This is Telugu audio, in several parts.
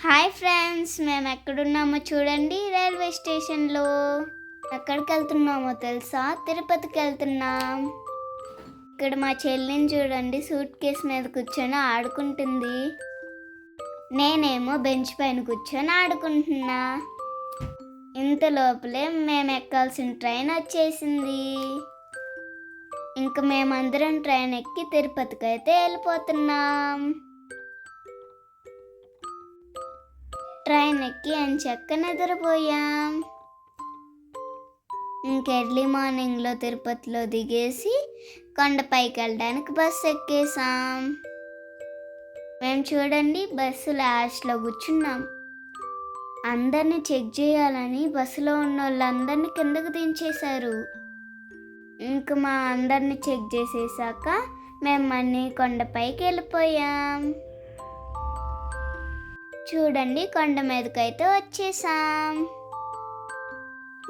హాయ్ ఫ్రెండ్స్, మేము ఎక్కడున్నామో చూడండి. రైల్వే స్టేషన్లో. ఎక్కడికి వెళ్తున్నామో తెలుసా? తిరుపతికి వెళ్తున్నాం. ఇక్కడ మా చెల్లిని చూడండి, సూట్ కేస్ మీద కూర్చొని ఆడుకుంటుంది. నేనేమో బెంచ్ పైన కూర్చొని ఆడుకుంటున్నా. ఇంత లోపలే మేము ఎక్కాల్సిన ట్రైన్ వచ్చేసింది. ఇంక మేమందరం ట్రైన్ ఎక్కి తిరుపతికి అయితే వెళ్ళిపోతున్నాం. ట్రైన్ ఎక్కి ఎంచక్క నిద్రపోయాం. ఎర్లీ మార్నింగ్లో తిరుపతిలో దిగేసి కొండపైకి వెళ్ళడానికి బస్సు ఎక్కేసాం. మేము చూడండి బస్సు లాస్ట్లో కూర్చున్నాం. అందరినీ చెక్ చేయాలని బస్సులో ఉన్న వాళ్ళందరినీ కిందకు దించేశారు. ఇంక మా అందరినీ చెక్ చేసేసాక మేము మళ్ళీ కొండపైకి వెళ్ళిపోయాం. చూడండి, కొండ మీదకైతే వచ్చేసాం.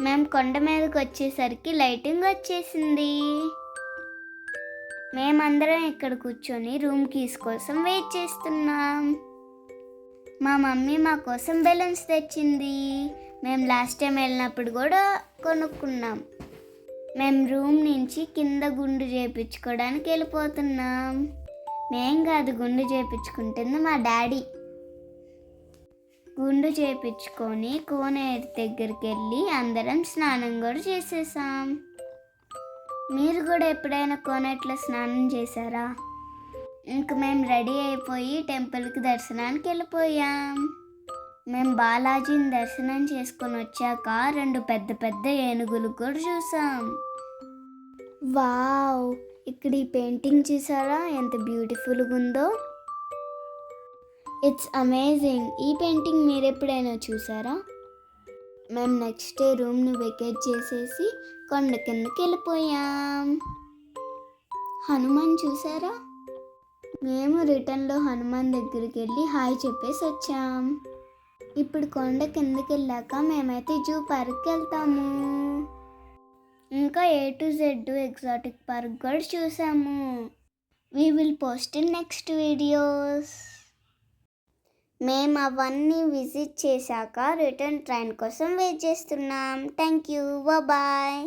మేము కొండ మీదకి వచ్చేసరికి లైటింగ్ వచ్చేసింది. మేమందరం ఇక్కడ కూర్చొని రూమ్ కీస్ కోసం వెయిట్ చేస్తున్నాం. మా మమ్మీ మా కోసం బెలూన్స్ తెచ్చింది. మేము లాస్ట్ టైం వెళ్ళినప్పుడు కూడా కొనుక్కున్నాం. మేము రూమ్ నుంచి కింద గుండు చేయించుకోవడానికి వెళ్ళిపోతున్నాం. మేం కాదు, గుండు చేయించుకుంటుంది మా డాడీ. గుండు చేయించుకొని కోనేరు దగ్గరికి వెళ్ళి అందరం స్నానం కూడా చేసేసాం. మీరు కూడా ఎప్పుడైనా కోనేరులో స్నానం చేశారా? ఇంక మేము రెడీ అయిపోయి టెంపుల్కి దర్శనానికి వెళ్ళిపోయాం. మేము బాలాజీని దర్శనం చేసుకొని వచ్చాక 2 పెద్ద పెద్ద ఏనుగులు కూడా చూసాం. వావ్, ఇక్కడ ఈ పెయింటింగ్ చూసారా ఎంత బ్యూటిఫుల్గా ఉందో? It's amazing. ఈ పెయింటింగ్ మీరు ఎప్పుడైనా చూసారా? మేము నెక్స్ట్ డే రూమ్ని వెకేట్ చేసేసి కొండ కిందకి వెళ్ళిపోయాం. హనుమాన్ చూసారా? మేము రిటర్న్లో హనుమాన్ దగ్గరికి వెళ్ళి హాయ్ చెప్పేసి వచ్చాం. ఇప్పుడు కొండ కిందకి వెళ్ళాక మేమైతే జూ పార్క్కి వెళ్తాము. ఇంకా A to Z exotic park కూడా చూసాము. We will post in next videos. మేము అవన్నీ విజిట్ చేశాక రిటర్న్ ట్రైన్ కోసం వెయిట్ చేస్తున్నాం. Thank you, bye.